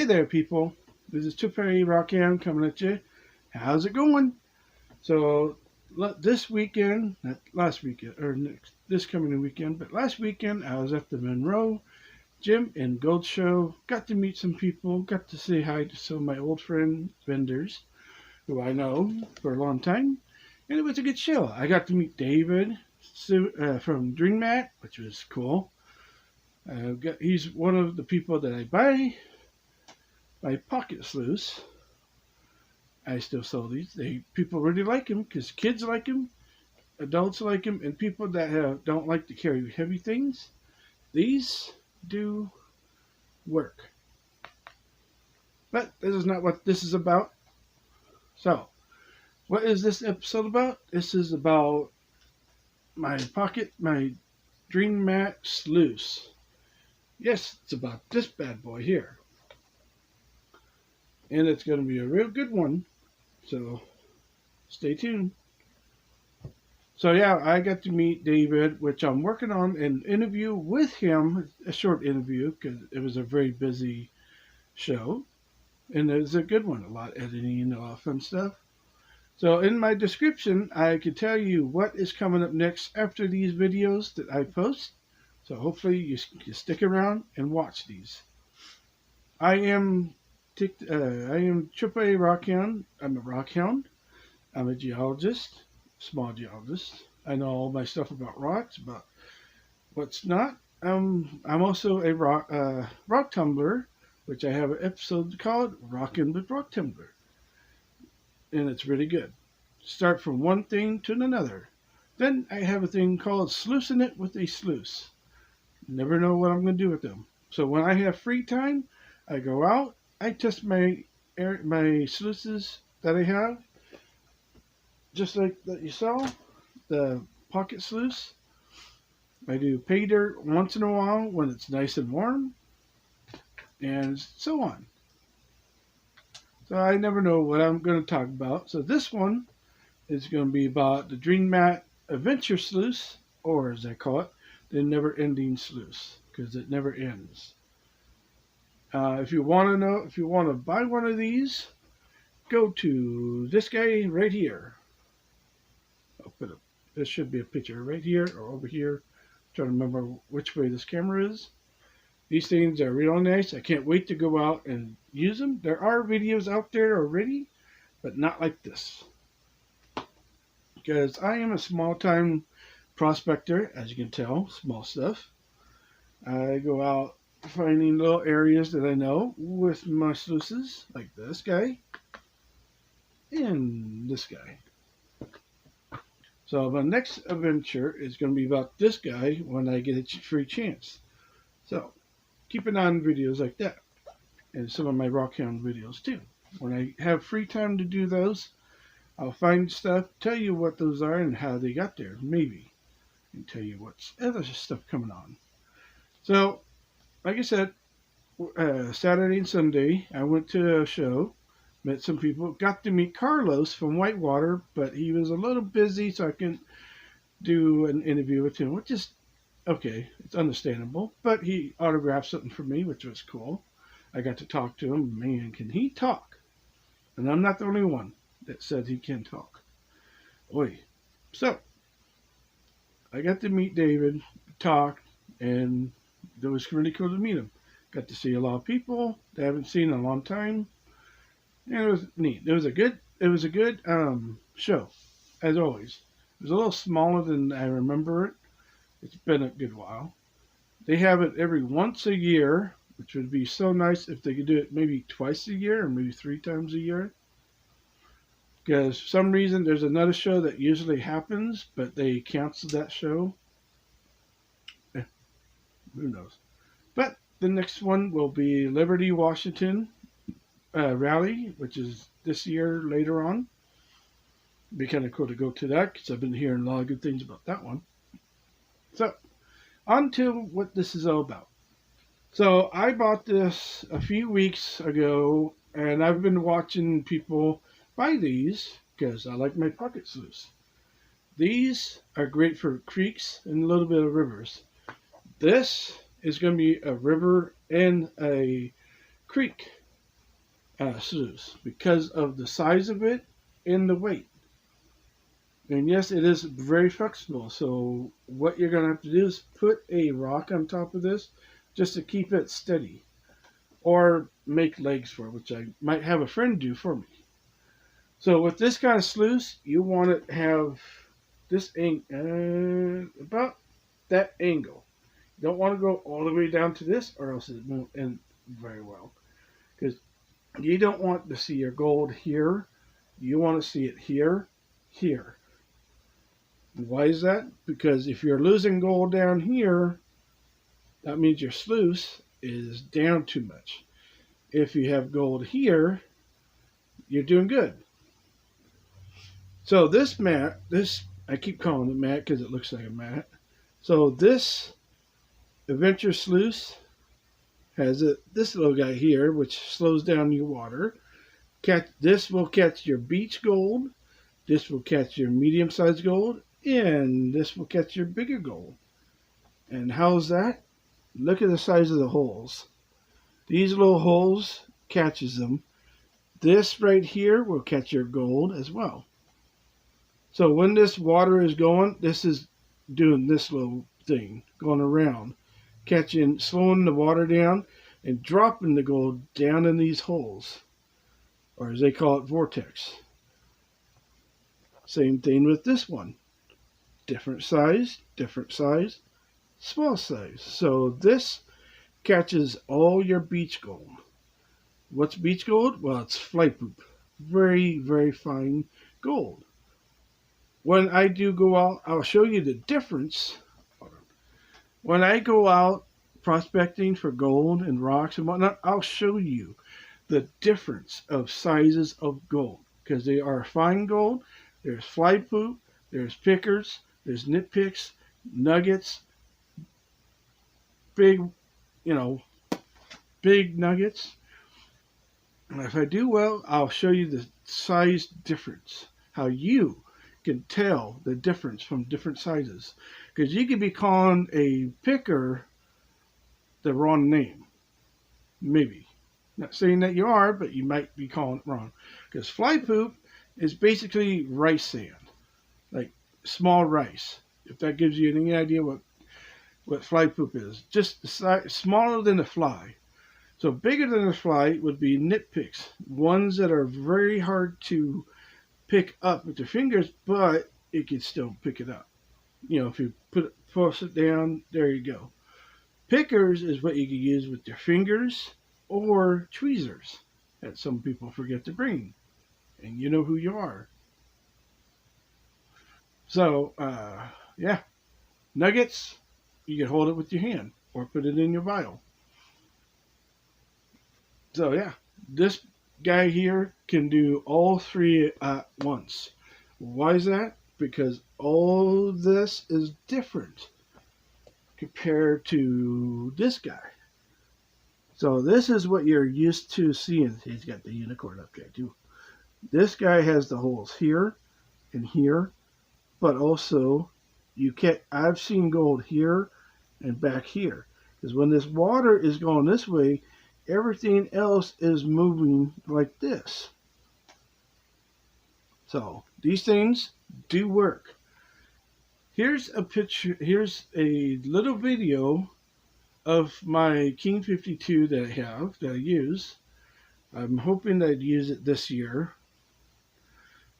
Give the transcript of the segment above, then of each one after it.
Hey there, people. This is 𝚂𝙗𝚗 𝚑𝚗 coming at you. How's it going? So, this weekend, not last weekend, or this coming weekend, but last weekend, I was at the Monroe Gym and Gold Show. Got to meet some people. Got to say hi to some of my old friends, vendors, who I know for a long time. And it was a good show. I got to meet David from ●👽👾, which was cool. He's one of the people that I buy my pocket sluice. I still sell these. People really like them because kids like them, adults like them, and people that don't like to carry heavy things. These do work. But this is not what this is about. So, what is this episode about? This is about my ●👽👾 sluice. Yes, it's about this bad boy here. And it's going to be a real good one. So, stay tuned. So, yeah, I got to meet David, which I'm working on an interview with him. A short interview, because it was a very busy show. And it was a good one. A lot of editing, a lot of fun stuff. So, in my description, I can tell you what is coming up next after these videos that I post. So, hopefully, you stick around and watch these. I am ●👽👾 ★👏👽👾. I'm a rock hound. I'm a geologist, small geologist. I know all my stuff about rocks, but what's not. I'm also a rock tumbler, which I have an episode called Rockin' with Rock Tumbler. And it's really good. Start from one thing to another. Then I have a thing called Sluicing It with a Sluice. Never know what I'm going to do with them. So when I have free time, I go out. I test my sluices that I have, just like that you saw, the pocket sluice. I do PAYDIRT once in a while when it's nice and warm, and so on. So I never know what I'm going to talk about. So this one is going to be about the ●👽👾 Adventure Sluice, or as I call it, the never-ending sluice, because it never ends. If you want to buy one of these, go to this guy right here. This should be a picture right here or over here. I'm trying to remember which way this camera is. These things are real nice. I can't wait to go out and use them. There are videos out there already, but not like this. Because I am a small-time prospector, as you can tell, small stuff. I go out finding little areas that I know with my sluices, like this guy and this guy. So my next adventure is going to be about this guy when I get a free chance. So keep an eye on videos like that, and some of my rock hound videos too. When I have free time to do those, I'll find stuff, tell you what those are and how they got there, maybe, and tell you what's other stuff coming on. So, like I said, Saturday and Sunday, I went to a show, met some people, got to meet Carlos from Whitewater, but he was a little busy, so I couldn't do an interview with him, which is okay. It's understandable, but he autographed something for me, which was cool. I got to talk to him. Man, can he talk? And I'm not the only one that said he can talk. Oy. So, I got to meet David, talk, and it was really cool to meet him. Got to see a lot of people that I haven't seen in a long time, and it was neat. It was a good show, as always. It was a little smaller than I remember it. It's been a good while. They have it every once a year, which would be so nice if they could do it maybe twice a year or maybe 3 times a year. Because for some reason there's another show that usually happens, but they canceled that show. Who knows? But the next one will be Liberty, Washington rally, which is this year later on. It'd be kind of cool to go to that because I've been hearing a lot of good things about that one. So, on to what this is all about. So, I bought this a few weeks ago, and I've been watching people buy these because I like my pocket sluice. These are great for creeks and a little bit of rivers. This is going to be a river and a creek sluice because of the size of it and the weight. And yes, it is very flexible. So what you're going to have to do is put a rock on top of this just to keep it steady. Or make legs for it, which I might have a friend do for me. So with this kind of sluice, you want to have this about that angle. You don't want to go all the way down to this, or else it won't end very well. Because you don't want to see your gold here. You want to see it here, here. And why is that? Because if you're losing gold down here, that means your sluice is down too much. If you have gold here, you're doing good. So this mat, I keep calling it mat because it looks like a mat. So this Adventure Sluice has this little guy here, which slows down your water. This will catch your beach gold. This will catch your medium-sized gold. And this will catch your bigger gold. And how's that? Look at the size of the holes. These little holes catches them. This right here will catch your gold as well. So when this water is going, this is doing this little thing, going around, catching, slowing the water down, and dropping the gold down in these holes, or as they call it, vortex. Same thing with this one. Different size, small size. So this catches all your beach gold. What's beach gold? Well, it's fly poop. Very, very fine gold. When I do go out, I'll show you the difference. When I go out prospecting for gold and rocks and whatnot, I'll show you the difference of sizes of gold. Because they are fine gold, there's fly poop, there's pickers, there's nitpicks, nuggets, big nuggets. And if I do well, I'll show you the size difference. How you can tell the difference from different sizes. Because you could be calling a picker the wrong name. Maybe. Not saying that you are, but you might be calling it wrong. Because fly poop is basically rice sand. Like small rice. If that gives you any idea what fly poop is. Just the size, smaller than a fly. So bigger than a fly would be nitpicks. Ones that are very hard to pick up with your fingers, but it can still pick it up. If you force it down, there you go. Pickers is what you can use with your fingers or tweezers that some people forget to bring. And you know who you are. So, yeah. Nuggets, you can hold it with your hand or put it in your vial. So, yeah. This guy here can do all three at once. Why is that? Because all this is different compared to this guy. So this is what you're used to seeing. He's got the unicorn up there too. This guy has the holes here and here, but also I've seen gold here and back here. Because when this water is going this way, everything else is moving like this. So these things do work. Here's a picture. Here's a little video of my King 52 that I use. I'm hoping that I'd use it this year.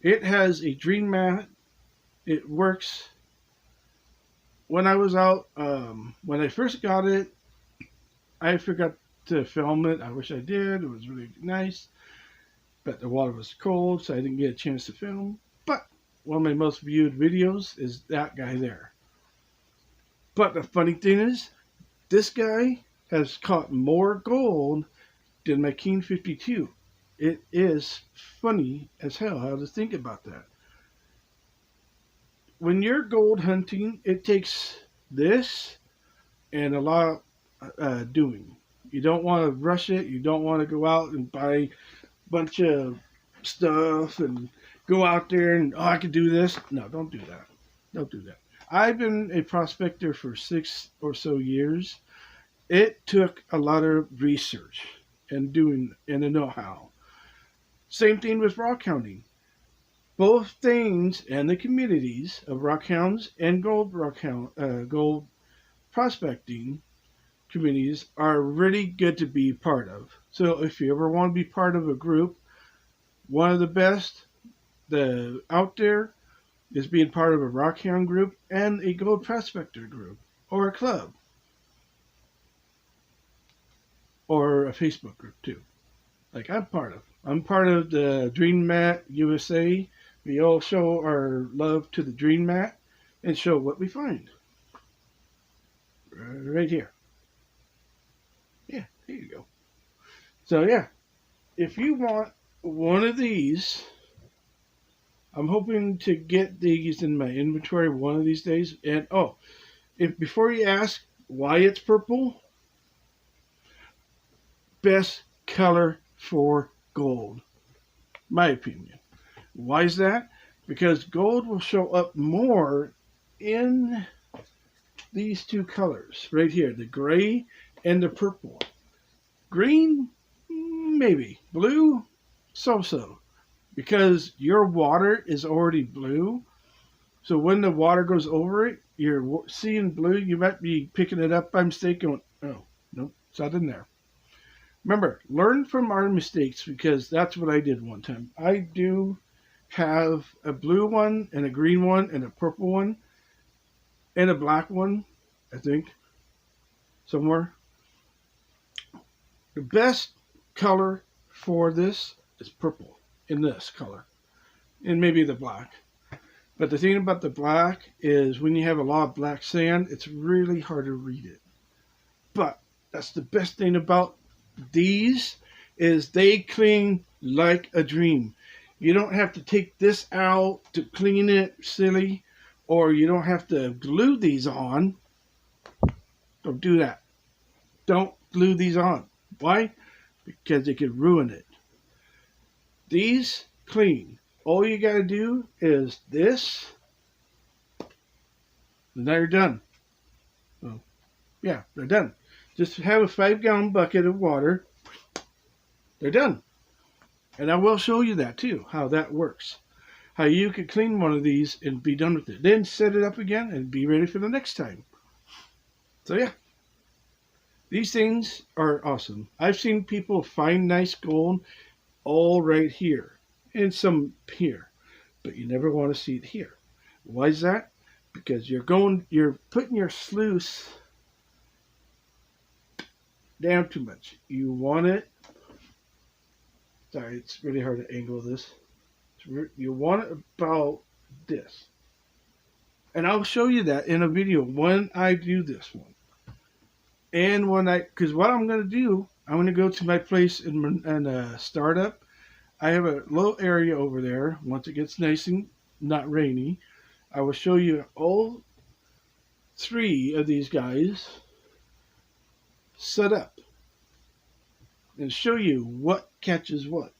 It has a dream mat. It works. When I was out, when I first got it, I forgot to film it. I wish I did. It was really nice. But the water was cold, so I didn't get a chance to film. But one of my most viewed videos is that guy there. But the funny thing is, this guy has caught more gold than my King 52. It is funny as hell how to think about that. When you're gold hunting, it takes this and a lot of doing. You don't want to rush it. You don't want to go out and buy a bunch of stuff and go out there and, I can do this. No, don't do that. Don't do that. I've been a prospector for 6 or so years. It took a lot of research and a know-how. Same thing with rock hounding. Both things and the communities of rock hounds and gold prospecting communities are really good to be part of. So if you ever want to be part of a group, one of the best out there is being part of a rock hound group and a gold prospector group or a club or a Facebook group too. Like I'm part of the Dream Mat USA. We all show our love to the Dream Mat and show what we find. Right here. Yeah, there you go. So yeah, if you want one of these, I'm hoping to get these in my inventory one of these days. And before you ask why it's purple, best color for gold, my opinion. Why is that? Because gold will show up more in these two colors right here, the gray and the purple. Green, maybe. Blue, so-so. Because your water is already blue. So when the water goes over it, you're seeing blue. You might be picking it up by mistake going, oh, nope, it's not in there. Remember, learn from our mistakes, because that's what I did one time. I do have a blue one and a green one and a purple one and a black one, I think, somewhere. The best color for this is purple in this color, and maybe the black. But the thing about the black is when you have a lot of black sand, it's really hard to read it. But that's the best thing about these is they clean like a dream. You don't have to take this out to clean it, silly, or you don't have to glue these on. Don't do that. Don't glue these on. Why? Because it could ruin it. These clean. All you got to do is this, and now you're done. Well, yeah, they're done. Just have a 5-gallon bucket of water. They're done. And I will show you that too, how that works. How you can clean one of these and be done with it. Then set it up again and be ready for the next time. So yeah. These things are awesome. I've seen people find nice gold all right here. And some here. But you never want to see it here. Why is that? Because you're putting your sluice down too much. You want it. Sorry, it's really hard to angle this. You want it about this. And I'll show you that in a video when I do this one. And because what I'm going to do, I'm going to go to my place and startup. I have a little area over there. Once it gets nice and not rainy, I will show you all 3 of these guys set up and show you what catches what.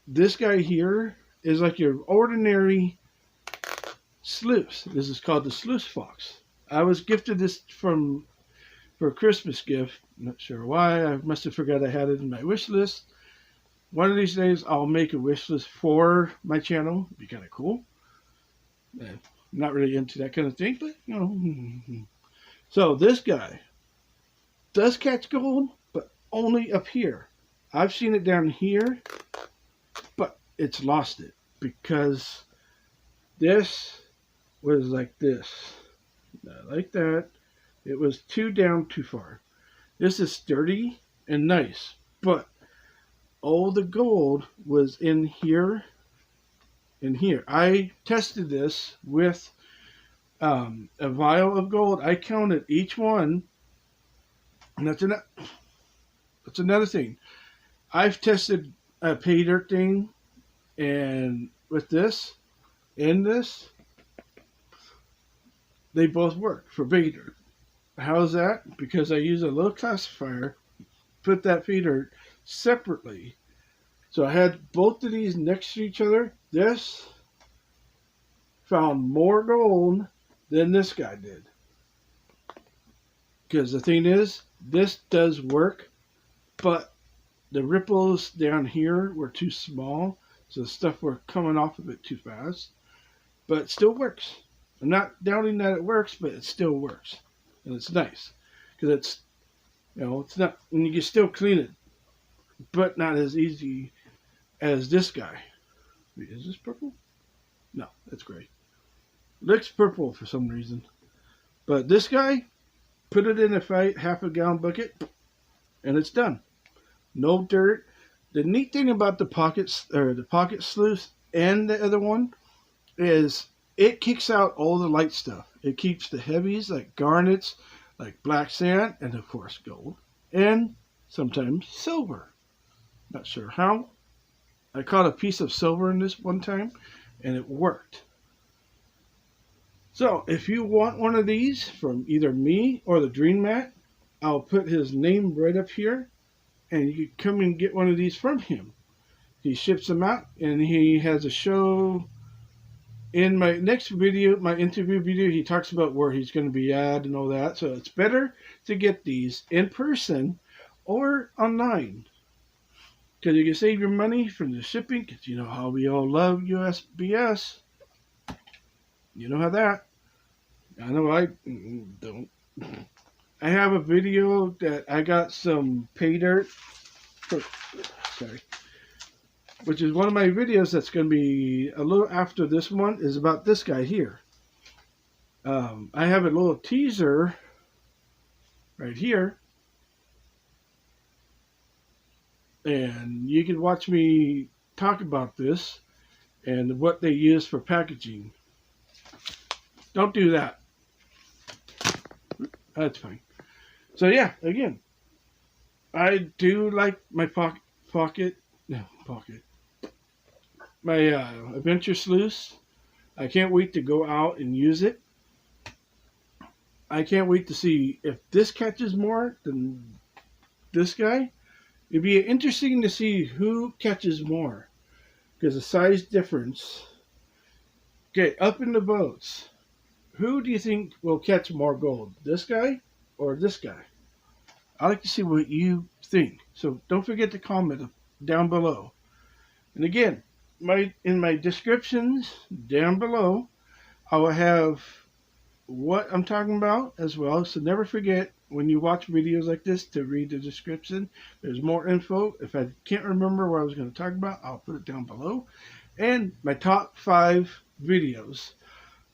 This guy here is like your ordinary sluice. This is called the sluice fox. I was gifted this for a Christmas gift. I'm not sure why. I must have forgot I had it in my wish list. One of these days I'll make a wish list for my channel. It'd be kind of cool. I'm not really into that kind of thing, but you know. So this guy does catch gold, but only up here. I've seen it down here, but it's lost it because this was like this. Not like that. It was down too far. This is sturdy and nice, but all the gold was in here and here. I tested this with a vial of gold. I counted each one, and that's another thing. I've tested a PAYDIRT thing, and with this and this, they both work for PAYDIRT. How's that? Because I use a little classifier, put that PAYDIRT separately. So I had both of these next to each other. This found more gold than this guy did. Because the thing is, this does work, but the ripples down here were too small, so the stuff were coming off of it too fast. But it still works. I'm not doubting that it works, but it still works. And it's nice. Because it's, it's not, and you can still clean it, but not as easy as this guy. Wait, is this purple? No, that's gray. Looks purple for some reason. But this guy, put it in a half a gallon bucket, and it's done. No dirt. The neat thing about the pocket sluice and the other one is it kicks out all the light stuff. It keeps the heavies like garnets, like black sand, and of course gold, and sometimes silver. Not sure how. I caught a piece of silver in this one time, and it worked. So if you want one of these from either me or the Dream Mat, I'll put his name right up here, and you can come and get one of these from him. He ships them out, and he has a show. In my next video, my interview video, he talks about where he's going to be at and all that. So it's better to get these in person or online, because you can save your money from the shipping, because you know how we all love USPS. You know how that. I know I don't. I have a video that I got some PAYDIRT. Sorry. Which is one of my videos that's going to be a little after this one, is about this guy here. I have a little teaser right here. And you can watch me talk about this and what they use for packaging. Don't do that. That's fine. So yeah, again, I do like my my Adventure Sluice. I can't wait to go out and use it. I can't wait to see if this catches more than this guy. It'd be interesting to see who catches more, because the size difference. Okay, up in the boats, who do you think will catch more gold? This guy or this guy? I'd like to see what you think. So don't forget to comment down below. And again, in my descriptions down below, I will have what I'm talking about as well. So never forget, when you watch videos like this, to read the description. There's more info. If I can't remember what I was going to talk about, I'll put it down below. And my top 5 videos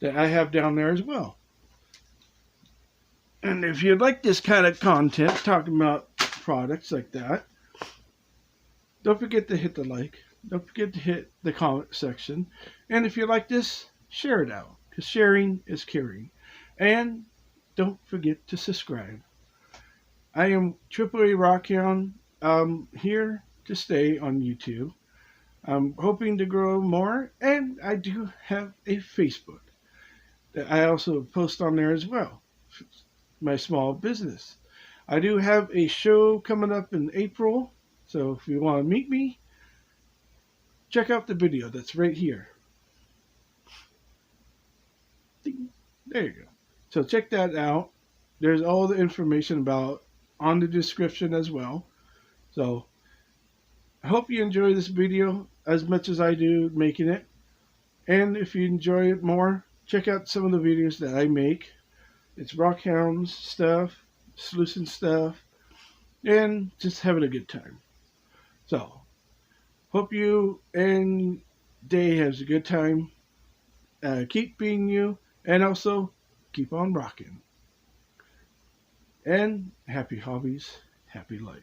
that I have down there as well. And if you'd like this kind of content, talking about products like that, don't forget to hit the like. Don't forget to hit the comment section. And if you like this, share it out, because sharing is caring. And don't forget to subscribe. I am ●𝚑𝚑 RockHound. I'm here to stay on YouTube. I'm hoping to grow more, and I do have a Facebook that I also post on there as well. My small business. I do have a show coming up in April, so if you want to meet me, check out the video that's right here. There you go. So check that out. There's all the information about on the description as well. So I hope you enjoy this video as much as I do making it. And if you enjoy it more, check out some of the videos that I make. It's RockHounds stuff, sluicing stuff, and just having a good time. So hope you and day has a good time. Keep being you, and also keep on rocking. And happy hobbies, happy life.